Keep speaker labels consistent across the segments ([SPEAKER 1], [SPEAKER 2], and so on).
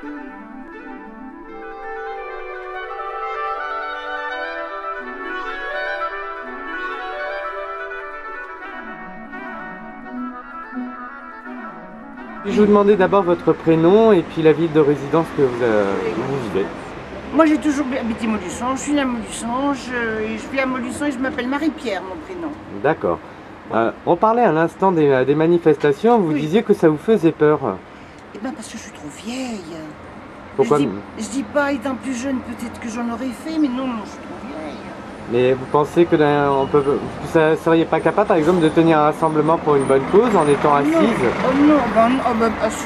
[SPEAKER 1] Je vous demandais d'abord votre prénom et puis la ville de résidence que vous vivez.
[SPEAKER 2] Moi j'ai toujours habité Montluçon, je suis née à Montluçon, je vis à Montluçon et je m'appelle Marie-Pierre, mon prénom.
[SPEAKER 1] D'accord. On parlait à l'instant des manifestations, vous disiez que ça vous faisait peur.
[SPEAKER 2] Eh bien parce que je suis trop vieille.
[SPEAKER 1] Pourquoi?
[SPEAKER 2] Je dis pas étant plus jeune peut-être que j'en aurais fait, mais non, je suis trop vieille.
[SPEAKER 1] Mais vous pensez que vous ne seriez pas capable par exemple de tenir un rassemblement pour une bonne cause en étant assise?
[SPEAKER 2] Oh non, assise,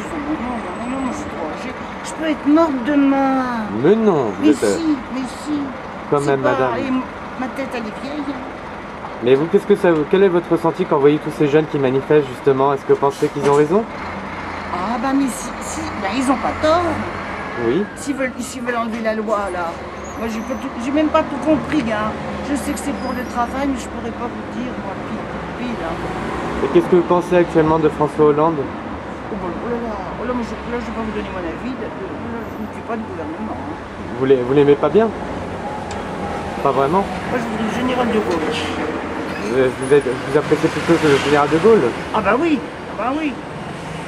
[SPEAKER 2] non, je suis trop âgée. Je peux être morte demain.
[SPEAKER 1] Mais non,
[SPEAKER 2] mais si.
[SPEAKER 1] Quand même, madame.
[SPEAKER 2] Et ma tête elle est vieille.
[SPEAKER 1] Mais vous, quel est votre ressenti quand vous voyez tous ces jeunes qui manifestent justement? Est-ce que vous pensez qu'ils ont raison?
[SPEAKER 2] Ah bah mais ils ont pas tort.
[SPEAKER 1] Oui.
[SPEAKER 2] S'ils veulent enlever la loi là. Moi j'ai même pas tout compris, hein. Je sais que c'est pour le travail, mais je pourrais pas vous dire, moi, pile. Hein.
[SPEAKER 1] Et qu'est-ce que vous pensez actuellement de François Hollande?
[SPEAKER 2] Oh là, mais je vais pas vous donner mon avis, je ne suis pas du gouvernement. Hein.
[SPEAKER 1] Vous l'aimez pas bien? Pas vraiment?
[SPEAKER 2] Moi je voudrais le général de Gaulle.
[SPEAKER 1] Vous appréciez plutôt que le général de Gaulle?
[SPEAKER 2] Ah bah oui.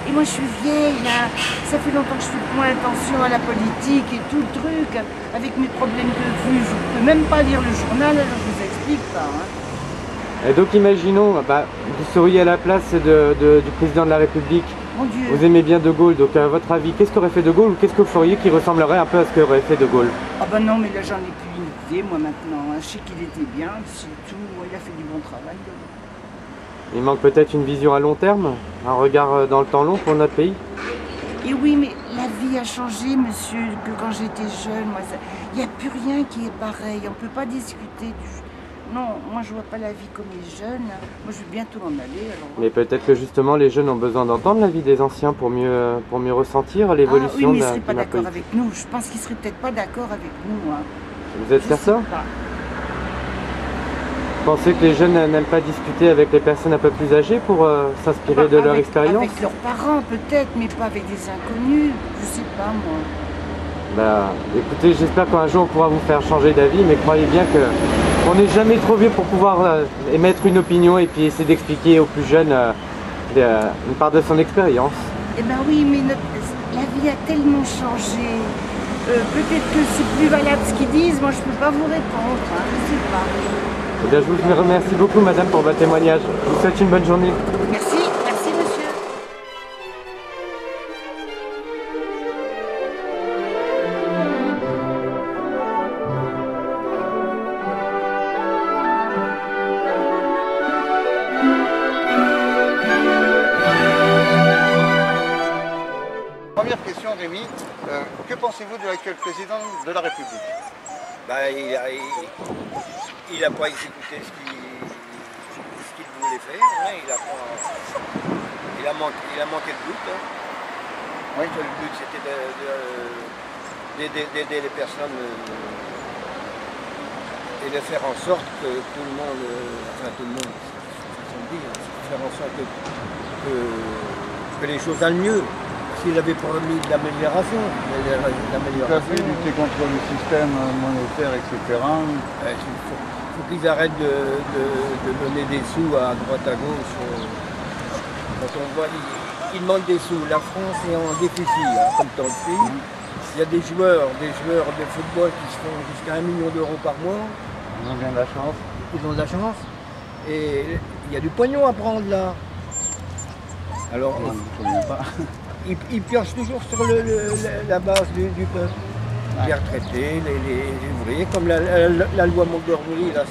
[SPEAKER 2] Et moi je suis vieille là, ça fait longtemps que je fais moins attention à la politique et tout le truc, avec mes problèmes de vue, je peux même pas lire le journal, alors je vous explique pas. Hein.
[SPEAKER 1] Et donc imaginons, vous seriez à la place du président de la République.
[SPEAKER 2] Mon Dieu.
[SPEAKER 1] Vous aimez bien De Gaulle, donc à votre avis, qu'est-ce qu'aurait fait De Gaulle ou qu'est-ce que vous feriez qui ressemblerait un peu à ce qu'aurait fait De Gaulle?
[SPEAKER 2] Ah bah non, mais là j'en ai plus une idée moi maintenant, hein. Je sais qu'il était bien, c'est tout, il a fait du bon travail.
[SPEAKER 1] Il manque peut-être une vision à long terme, un regard dans le temps long pour notre pays.
[SPEAKER 2] Et oui, mais la vie a changé, monsieur, que quand j'étais jeune, il n'y a plus rien qui est pareil, on ne peut pas discuter du... Non, moi je vois pas la vie comme les jeunes, moi je vais bientôt en aller. Alors...
[SPEAKER 1] Mais peut-être que justement les jeunes ont besoin d'entendre la vie des anciens pour mieux ressentir l'évolution
[SPEAKER 2] oui, mais
[SPEAKER 1] de
[SPEAKER 2] ils ne seraient pas
[SPEAKER 1] la
[SPEAKER 2] d'accord
[SPEAKER 1] politique.
[SPEAKER 2] avec nous, je pense qu'ils ne seraient peut-être pas d'accord avec nous. Hein.
[SPEAKER 1] Vous êtes certain? Vous pensez que les jeunes n'aiment pas discuter avec les personnes un peu plus âgées pour s'inspirer de leur expérience?
[SPEAKER 2] Avec leurs parents peut-être, mais pas avec des inconnus, je sais pas moi.
[SPEAKER 1] Écoutez, j'espère qu'un jour on pourra vous faire changer d'avis, mais croyez bien qu'on n'est jamais trop vieux pour pouvoir émettre une opinion et puis essayer d'expliquer aux plus jeunes une part de son expérience.
[SPEAKER 2] Eh ben oui, mais la vie a tellement changé. Peut-être que c'est plus valable ce qu'ils disent, moi je peux pas vous répondre, hein, je sais pas.
[SPEAKER 1] Eh bien, je vous remercie beaucoup, madame, pour votre témoignage. Je vous souhaite une bonne journée.
[SPEAKER 2] Merci monsieur.
[SPEAKER 3] Première question, Rémi. Que pensez-vous de l'actuel président de la République?
[SPEAKER 4] Il n'a pas exécuté ce qu'il voulait faire, hein. Il a manqué de but. Hein.
[SPEAKER 3] Oui.
[SPEAKER 4] Le but c'était d'aider les personnes et de faire en sorte que tout le monde, façon de dire, faire en sorte que les choses aillent mieux. S'il avait promis de l'amélioration.
[SPEAKER 3] Tout à fait, lutter contre le système monétaire, etc.
[SPEAKER 4] Il faut qu'ils arrêtent de donner des sous à droite à gauche. Quand on voit, ils demandent des sous. La France est en déficit, hein, comme dans le pays. Il y a des joueurs de football qui se font jusqu'à 1 million d'euros par mois.
[SPEAKER 3] Ils ont bien de la chance.
[SPEAKER 4] Ils ont de la chance. Et il y a du pognon à prendre là. Alors,
[SPEAKER 3] Non, je ne me souviens pas.
[SPEAKER 4] ils piochent toujours sur la base du peuple. Les retraités, les ouvriers, comme la loi Montgomery, là,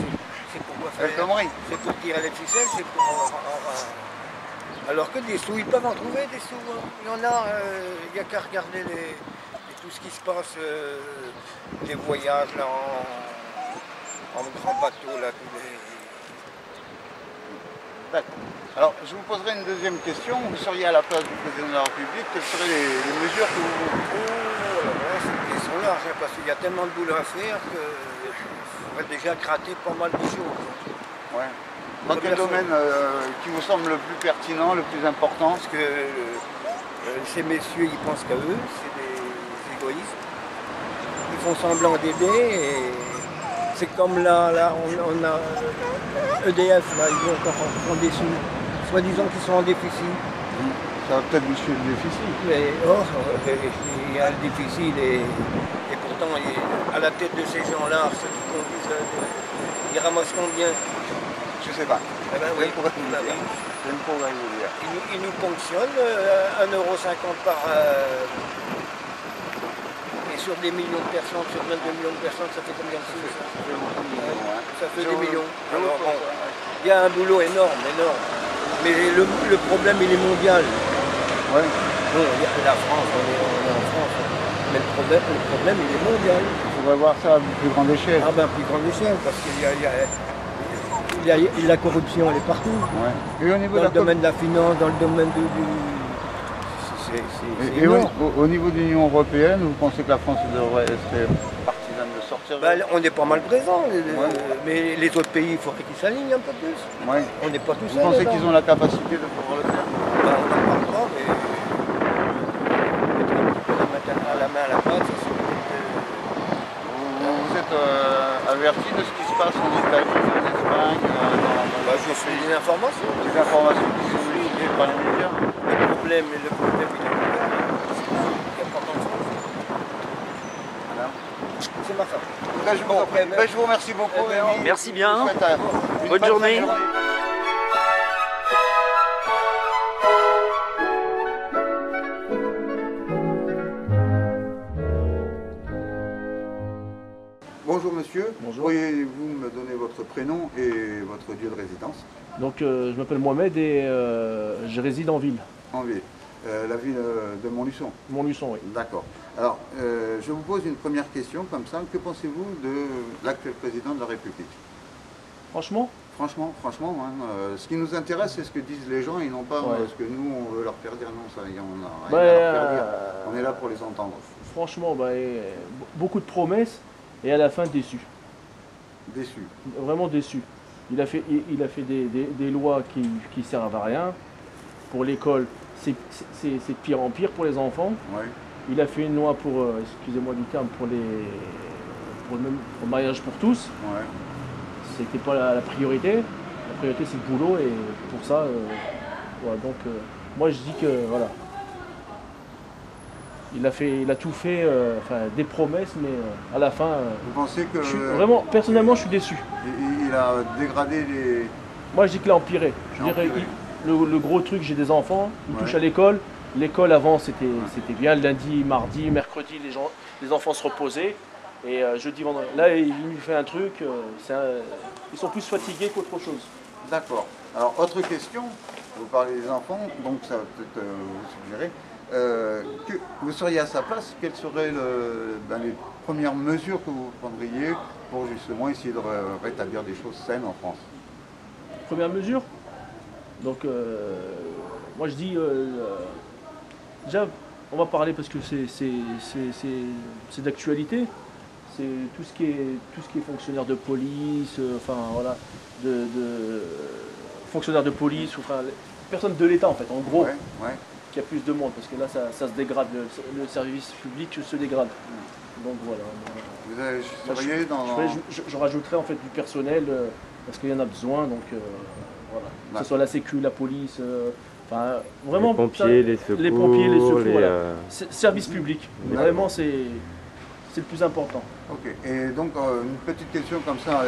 [SPEAKER 4] c'est pour quoi faire? C'est pour tirer les ficelles, c'est pour... Alors que des sous, ils peuvent en trouver des sous. Hein. Il y en a, il n'y a qu'à regarder tout ce qui se passe, les voyages là, en grand bateau, là, tous les...
[SPEAKER 3] D'accord. Alors, je vous poserai une deuxième question. Vous seriez à la place du président de la République, quelles seraient les mesures que vous...
[SPEAKER 4] Cette question-là, parce qu'il y a tellement de boulot à faire qu'il faudrait déjà gratter pas mal de choses.
[SPEAKER 3] Ouais. Dans quel domaine qui vous semble le plus pertinent, le plus important?
[SPEAKER 4] Parce que ces messieurs, ils pensent qu'à eux, c'est des égoïstes. Ils font semblant d'aider et c'est comme là on a EDF, là, ils ont encore en des sous, soi-disant qu'ils sont en déficit.
[SPEAKER 3] Ça va peut-être boucher le déficit.
[SPEAKER 4] Mais il y a le déficit et pourtant à la tête de ces gens-là, ceux qui conduisent, ils ramassent combien?
[SPEAKER 3] Je sais pas.
[SPEAKER 4] Eh ben, oui.
[SPEAKER 3] Je ne pourrais vous dire.
[SPEAKER 4] Ils nous ponctionnent 1,50 € par... et sur des millions de personnes, sur 22 millions de personnes, ça fait combien de sous? Ça fait des millions. Alors, bon, il y a un boulot énorme. Mais le problème, il est mondial.
[SPEAKER 3] Ouais.
[SPEAKER 4] Bon, il y a la France, on est en France. Mais le problème, il est mondial.
[SPEAKER 3] Il faudrait voir ça à plus grande échelle.
[SPEAKER 4] Ah ben, plus grande échelle, parce qu'il y a la corruption, elle est partout.
[SPEAKER 3] Ouais. Et au niveau
[SPEAKER 4] Dans le domaine de la finance, dans le domaine c'est énorme.
[SPEAKER 3] Au niveau de l'Union européenne, vous pensez que la France devrait être partisane de sortir?
[SPEAKER 4] On est pas mal présent, mais les autres pays, il faudrait qu'ils s'alignent un peu plus.
[SPEAKER 3] Ouais.
[SPEAKER 4] On n'est pas tout seul.
[SPEAKER 3] Vous pensez qu'ils ont la capacité de pouvoir le faire?
[SPEAKER 4] On n'en parle pas, mais mettre un peu la main à la pâte, ça c'est peut-être...
[SPEAKER 3] Vous êtes averti de ce qui se passe en Italie, en Espagne,
[SPEAKER 4] je suis des informations.
[SPEAKER 3] des informations qui sont véhiculées par les médias?
[SPEAKER 4] Le problème, il est plus grave. Il n'y a pas grand-chose.
[SPEAKER 3] Voilà.
[SPEAKER 4] C'est ma femme.
[SPEAKER 3] Je vous remercie beaucoup.
[SPEAKER 5] Merci bien.
[SPEAKER 3] Je vous souhaite, une
[SPEAKER 5] Bonne
[SPEAKER 3] bonne
[SPEAKER 5] journée.
[SPEAKER 3] Bonjour monsieur.
[SPEAKER 6] Bonjour.
[SPEAKER 3] Pourriez-vous me donner votre prénom et votre lieu de résidence?
[SPEAKER 6] Donc je m'appelle Mohamed et je réside en ville.
[SPEAKER 3] En ville. La ville de Montluçon.
[SPEAKER 6] Montluçon, oui.
[SPEAKER 3] D'accord. Alors, je vous pose une première question comme ça. Que pensez-vous de l'actuel président de la République?
[SPEAKER 6] Franchement,
[SPEAKER 3] Franchement, ce qui nous intéresse, c'est ce que disent les gens et non pas ce que nous, on veut leur faire dire. Non, ça, on a rien à leur faire dire. On est là pour les entendre.
[SPEAKER 6] franchement, beaucoup de promesses et à la fin déçu.
[SPEAKER 3] Déçu.
[SPEAKER 6] Vraiment déçu. Il a fait des lois qui servent à rien. Pour l'école, c'est de pire en pire pour les enfants.
[SPEAKER 3] Ouais.
[SPEAKER 6] Il a fait une loi pour, excusez-moi du terme, pour le mariage pour tous.
[SPEAKER 3] Ouais.
[SPEAKER 6] C'était pas la priorité. La priorité c'est le boulot et pour ça, voilà, donc moi je dis que voilà. Il a tout fait, des promesses, mais à la fin,
[SPEAKER 3] Vous pensez que...
[SPEAKER 6] vraiment, personnellement, je suis déçu.
[SPEAKER 3] Il a dégradé les...
[SPEAKER 6] Moi, je dis qu'il a empiré. Je dirais, le gros truc, j'ai des enfants, ils touchent à l'école. L'école avant, c'était bien. Lundi, mardi, mercredi, les enfants se reposaient. Et jeudi, vendredi. Là, il nous fait un truc. Ils sont plus fatigués qu'autre chose.
[SPEAKER 3] D'accord. Alors, autre question. Vous parlez des enfants, donc ça va peut-être vous suggérer. Que vous seriez à sa place, quelles seraient les premières mesures que vous prendriez pour justement essayer de rétablir des choses saines en France?
[SPEAKER 6] Première mesure. Donc, moi je dis, déjà, on va parler parce que c'est d'actualité. C'est tout ce qui est fonctionnaire de police, fonctionnaire de police, personne de l'État en fait, en gros. Qu'il y a plus de monde, parce que là ça se dégrade, le service public se dégrade. Donc voilà.
[SPEAKER 3] Vous seriez dans...
[SPEAKER 6] Je rajouterais en fait du personnel, parce qu'il y en a besoin, donc voilà. Que ce soit la sécu, la police, vraiment...
[SPEAKER 1] Les pompiers, les secours,
[SPEAKER 6] voilà. Service public, vraiment c'est le plus important.
[SPEAKER 3] Ok, et donc une petite question comme ça,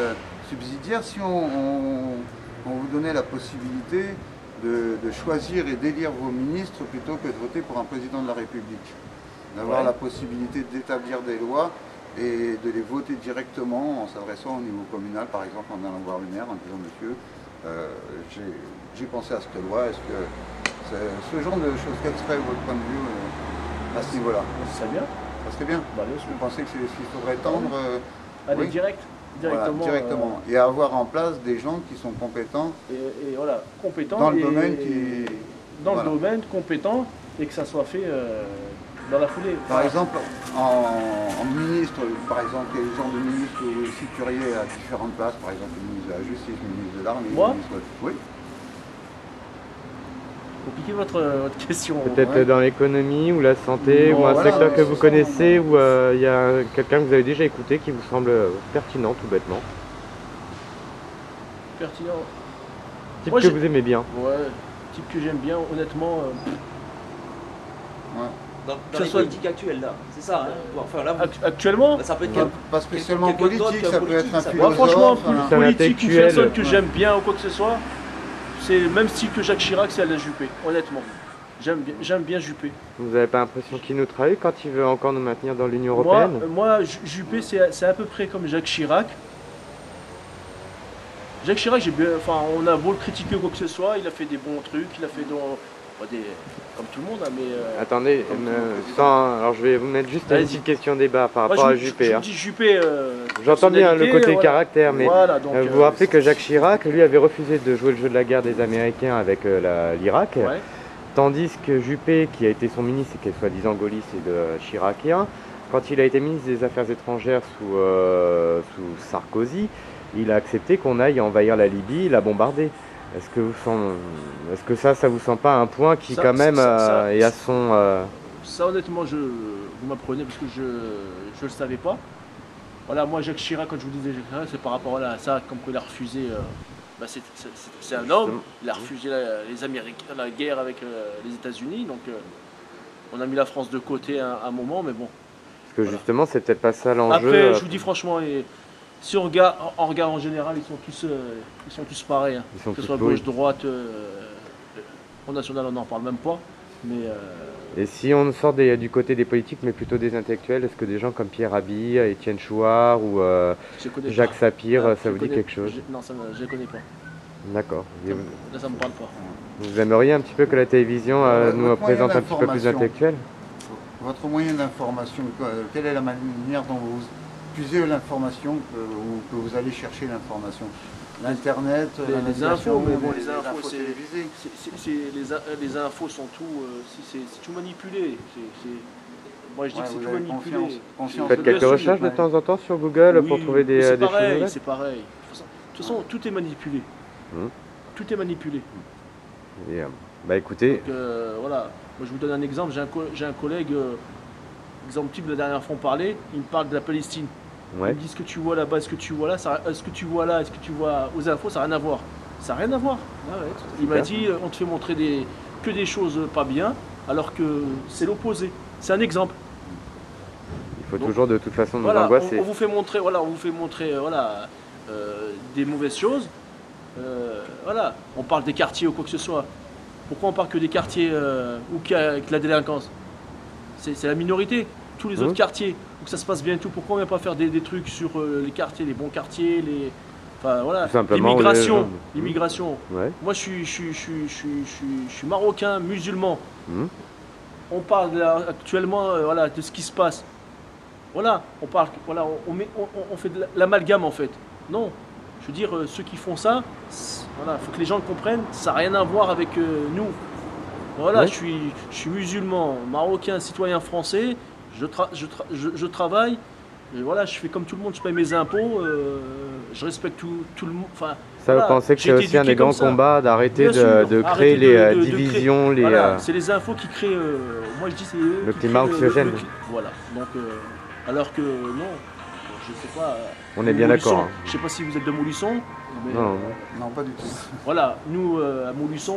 [SPEAKER 3] subsidiaire, si on vous donnait la possibilité de choisir et d'élire vos ministres plutôt que de voter pour un président de la République. D'avoir la possibilité d'établir des lois et de les voter directement en s'adressant au niveau communal, par exemple en allant voir le maire, en disant monsieur, j'ai pensé à cette loi, est-ce que ce genre de choses, quel serait votre point de vue à ce niveau-là?
[SPEAKER 6] Ça serait bien.
[SPEAKER 3] Ça serait bien. Vous pensez que c'est ce qu'il faudrait tendre
[SPEAKER 6] Aller directement.
[SPEAKER 3] Voilà, directement. Et avoir en place des gens qui sont compétents.
[SPEAKER 6] Et voilà, compétents.
[SPEAKER 3] Dans le domaine qui...
[SPEAKER 6] Dans le domaine, compétents, et que ça soit fait dans la foulée.
[SPEAKER 3] Par exemple, en ministre, par exemple, quel genre de ministre vous situeriez à différentes places, par exemple le ministre de la Justice, le ministre de l'Armée,
[SPEAKER 6] Moi
[SPEAKER 3] ministre... Oui.
[SPEAKER 6] compliqué votre question.
[SPEAKER 1] Peut-être
[SPEAKER 3] Ouais.
[SPEAKER 1] dans l'économie ou la santé
[SPEAKER 3] Bon,
[SPEAKER 1] ou un
[SPEAKER 3] voilà,
[SPEAKER 1] secteur que
[SPEAKER 3] c'est
[SPEAKER 1] vous
[SPEAKER 3] ça,
[SPEAKER 1] connaissez ou il y a quelqu'un que vous avez déjà écouté qui vous semble pertinent tout bêtement.
[SPEAKER 6] Pertinent.
[SPEAKER 1] Type
[SPEAKER 6] Moi,
[SPEAKER 1] que
[SPEAKER 6] j'ai-
[SPEAKER 1] vous aimez bien.
[SPEAKER 6] Ouais, type que j'aime bien, honnêtement.
[SPEAKER 3] Ouais.
[SPEAKER 5] Dans
[SPEAKER 6] Que ce
[SPEAKER 5] les
[SPEAKER 6] soit-
[SPEAKER 5] politiques actuelles, là, c'est ça. Hein. Enfin, là,
[SPEAKER 6] Actuellement,
[SPEAKER 5] ça peut être
[SPEAKER 3] Pas spécialement
[SPEAKER 5] quelqu'un d'autre
[SPEAKER 3] politique,
[SPEAKER 5] qu'un
[SPEAKER 3] ça peut être un
[SPEAKER 5] politique, ça peut-
[SPEAKER 6] moi,
[SPEAKER 3] philosophe.
[SPEAKER 6] franchement,
[SPEAKER 3] un-
[SPEAKER 1] C'est un
[SPEAKER 6] politique, une
[SPEAKER 1] intellectuel.
[SPEAKER 6] personne que
[SPEAKER 3] Ouais.
[SPEAKER 6] j'aime bien ou quoi que ce soit, c'est le même style que Jacques Chirac, c'est Alain Juppé, honnêtement. J'aime bien Juppé.
[SPEAKER 1] Vous n'avez pas l'impression qu'il nous trahit quand il veut encore nous maintenir dans l'Union Européenne?
[SPEAKER 6] Moi, Juppé, c'est à peu près comme Jacques Chirac. Jacques Chirac, on a beau le critiquer ou quoi que ce soit, il a fait des bons trucs, il a fait comme tout le monde, hein, mais
[SPEAKER 1] Attendez, alors je vais vous mettre juste une
[SPEAKER 6] Vas-y.
[SPEAKER 1] petite question débat par
[SPEAKER 6] moi,
[SPEAKER 1] rapport à
[SPEAKER 6] je
[SPEAKER 1] Juppé.
[SPEAKER 6] vous dis Juppé.
[SPEAKER 1] J'entends bien le
[SPEAKER 6] personnalité,
[SPEAKER 1] côté
[SPEAKER 6] voilà.
[SPEAKER 1] caractère, mais
[SPEAKER 6] Voilà, donc,
[SPEAKER 1] vous vous rappelez que Jacques Chirac, lui, avait refusé de jouer le jeu de la guerre des Américains avec l'Irak,
[SPEAKER 6] ouais.
[SPEAKER 1] tandis que Juppé, qui a été son ministre et qui est soi-disant gaulliste et de chiracien, quand il a été ministre des Affaires étrangères sous Sarkozy, il a accepté qu'on aille envahir la Libye, la bombarder. Est-ce que ça vous sent pas un point qui
[SPEAKER 6] Ça-
[SPEAKER 1] quand même
[SPEAKER 6] ça-
[SPEAKER 1] est à son...
[SPEAKER 6] Ça, honnêtement, vous m'apprenez parce que je le savais pas. Voilà, moi, Jacques Chirac, quand je vous disais Jacques Chirac, c'est par rapport à ça, comme qu'il a refusé. C'est un homme, il a refusé les Américains, la guerre avec les États-Unis, donc on a mis la France de côté à un moment, mais bon.
[SPEAKER 1] Parce que justement, c'est peut-être pas ça l'enjeu.
[SPEAKER 6] Après, je vous dis franchement, si on regarde en général, ils sont tous pareils. Hein.
[SPEAKER 1] Ils sont
[SPEAKER 6] Que ce
[SPEAKER 1] tous
[SPEAKER 6] soit
[SPEAKER 1] pourris.
[SPEAKER 6] gauche, droite, au national, on n'en parle même pas. Mais
[SPEAKER 1] Et si on sort du côté des politiques, mais plutôt des intellectuels, est-ce que des gens comme Pierre Rabhi, Étienne Chouard ou
[SPEAKER 6] je connais
[SPEAKER 1] Jacques
[SPEAKER 6] pas.
[SPEAKER 1] Sapir,
[SPEAKER 6] Ah,
[SPEAKER 1] ça
[SPEAKER 6] je
[SPEAKER 1] vous dit
[SPEAKER 6] connais-
[SPEAKER 1] quelque chose?
[SPEAKER 6] Non, je les connais pas.
[SPEAKER 1] D'accord. Et
[SPEAKER 6] Là, ça me parle pas.
[SPEAKER 1] vous aimeriez un petit peu que la télévision
[SPEAKER 3] Votre
[SPEAKER 1] nous
[SPEAKER 3] moyen
[SPEAKER 1] présente un petit peu plus
[SPEAKER 3] d'information.
[SPEAKER 1] d'intellectuels?
[SPEAKER 3] Votre moyen d'information, quelle est la manière dont vous puisez l'information ou que vous allez chercher l'information? L'Internet,
[SPEAKER 6] Les
[SPEAKER 3] l'information,
[SPEAKER 6] infos, mais bon, les infos, c'est-
[SPEAKER 3] télévisées.
[SPEAKER 6] Les infos sont tout, c'est tout manipulé. Moi, je dis
[SPEAKER 3] Ouais,
[SPEAKER 6] que c'est
[SPEAKER 3] vous
[SPEAKER 6] tout
[SPEAKER 3] avez
[SPEAKER 6] manipulé.
[SPEAKER 3] confiance
[SPEAKER 1] Vous faites
[SPEAKER 6] Bien
[SPEAKER 1] quelques
[SPEAKER 6] sûr,
[SPEAKER 1] recherches de
[SPEAKER 3] ouais.
[SPEAKER 1] temps en temps sur Google pour
[SPEAKER 6] Oui,
[SPEAKER 1] trouver
[SPEAKER 6] mais c'est
[SPEAKER 1] des choses
[SPEAKER 6] pareil,
[SPEAKER 1] nouvelles?
[SPEAKER 6] c'est pareil. De toute façon, tout est manipulé.
[SPEAKER 1] Hum.
[SPEAKER 6] Tout est manipulé.
[SPEAKER 1] Et, bah écoutez,
[SPEAKER 6] Donc, voilà. Moi, je vous donne un exemple. J'ai un collègue, exemple type, la dernière fois on parlait, il me parle de la Palestine.
[SPEAKER 1] ouais.
[SPEAKER 6] Il me dit ce que tu vois là-bas, ce que tu vois là, ce que tu vois là, ce que tu vois aux infos, ça n'a rien à voir. Ça n'a rien à voir. Il m'a dit, on te fait montrer que des choses pas bien, alors que c'est l'opposé. C'est un exemple.
[SPEAKER 1] Il faut
[SPEAKER 6] Donc,
[SPEAKER 1] toujours de toute façon nous
[SPEAKER 6] Voilà,
[SPEAKER 1] angoisser.
[SPEAKER 6] on vous fait montrer, des mauvaises choses. Voilà, on parle des quartiers ou quoi que ce soit. Pourquoi on parle que des quartiers où il y a avec la délinquance? C'est la minorité. Tous les autres quartiers où que ça se passe bien et tout. Pourquoi on ne vient pas faire des trucs sur les quartiers, les bons quartiers, enfin voilà,
[SPEAKER 1] Tout simplement, où les gens-
[SPEAKER 6] l'immigration.
[SPEAKER 1] Ouais.
[SPEAKER 6] Moi, je suis marocain, musulman.
[SPEAKER 1] Hum.
[SPEAKER 6] On parle là, actuellement de ce qui se passe. Voilà, on parle, on fait de l'amalgame en fait. Non, je veux dire, ceux qui font ça, il faut que les gens le comprennent, ça n'a rien à voir avec nous. Voilà,
[SPEAKER 1] Ouais.
[SPEAKER 6] je suis musulman, marocain, citoyen français, je travaille, et voilà, je fais comme tout le monde, je paye mes impôts, je respecte tout le monde. Enfin,
[SPEAKER 1] Ça,
[SPEAKER 6] voilà,
[SPEAKER 1] vous pensez que
[SPEAKER 6] j'ai
[SPEAKER 1] c'est
[SPEAKER 6] été
[SPEAKER 1] aussi un des
[SPEAKER 6] éduqué comme
[SPEAKER 1] grands
[SPEAKER 6] ça.
[SPEAKER 1] combats d'arrêter
[SPEAKER 6] Bien sûr,
[SPEAKER 1] de
[SPEAKER 6] arrêtez
[SPEAKER 1] créer les
[SPEAKER 6] de créer.
[SPEAKER 1] divisions, les...
[SPEAKER 6] Voilà, c'est les infos qui créent. Moi je dis c'est eux
[SPEAKER 1] Le
[SPEAKER 6] qui
[SPEAKER 1] climat
[SPEAKER 6] créent
[SPEAKER 1] anxiogène.
[SPEAKER 6] Voilà. Donc alors que non, je sais pas.
[SPEAKER 1] On est bien
[SPEAKER 6] Montluçon,
[SPEAKER 1] d'accord, hein.
[SPEAKER 6] Je sais pas si vous êtes de Montluçon. Mais,
[SPEAKER 1] Non, non.
[SPEAKER 3] Non, pas du tout.
[SPEAKER 6] voilà, nous à Montluçon.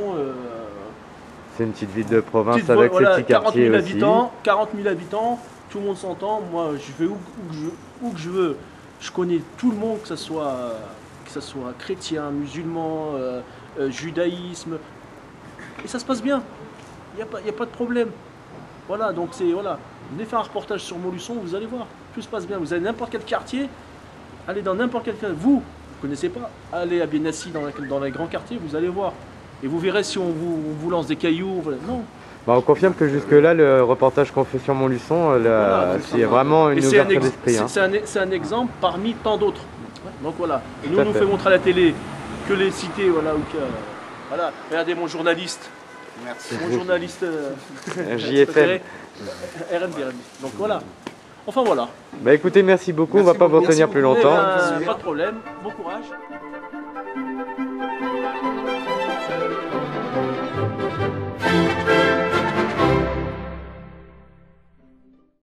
[SPEAKER 1] C'est une petite ville de province
[SPEAKER 6] petite
[SPEAKER 1] avec
[SPEAKER 6] voilà,
[SPEAKER 1] ses petits
[SPEAKER 6] 40
[SPEAKER 1] quartiers
[SPEAKER 6] 000
[SPEAKER 1] aussi.
[SPEAKER 6] habitants, 40 000 habitants, tout le monde s'entend. Moi je vais où que je veux. Je connais tout le monde, que ce soit chrétien, musulman, judaïsme. Et ça se passe bien. Il n'y a pas de problème. Voilà, donc venez faire un reportage sur Montluçon, vous allez voir. Tout se passe bien. Vous allez n'importe quel quartier, allez dans n'importe quel quartier. Vous connaissez pas, allez à Biennassi dans les grands quartiers, vous allez voir. Et vous verrez si on vous lance des cailloux. Voilà. Non.
[SPEAKER 1] Bah, on confirme que jusque-là, le reportage qu'on fait sur Montluçon,
[SPEAKER 6] Voilà,
[SPEAKER 1] c'est vraiment une
[SPEAKER 6] Et c'est un,
[SPEAKER 1] ouverture d'esprit. Hein.
[SPEAKER 6] c'est un exemple parmi tant d'autres. Donc voilà. Et
[SPEAKER 1] Tout
[SPEAKER 6] nous,
[SPEAKER 1] à
[SPEAKER 6] on nous
[SPEAKER 1] fait.
[SPEAKER 6] fait montrer à la télé que les cités, voilà, voilà. Regardez mon journaliste.
[SPEAKER 3] Merci.
[SPEAKER 6] Mon journaliste
[SPEAKER 1] JFM.
[SPEAKER 6] préféré, RMD. Donc voilà. Enfin voilà.
[SPEAKER 1] Bah écoutez, merci beaucoup, on
[SPEAKER 3] Merci
[SPEAKER 1] va pas vous
[SPEAKER 3] beaucoup.
[SPEAKER 1] retenir
[SPEAKER 3] Merci
[SPEAKER 1] plus
[SPEAKER 3] beaucoup.
[SPEAKER 1] longtemps.
[SPEAKER 6] Pas de problème. Bon courage.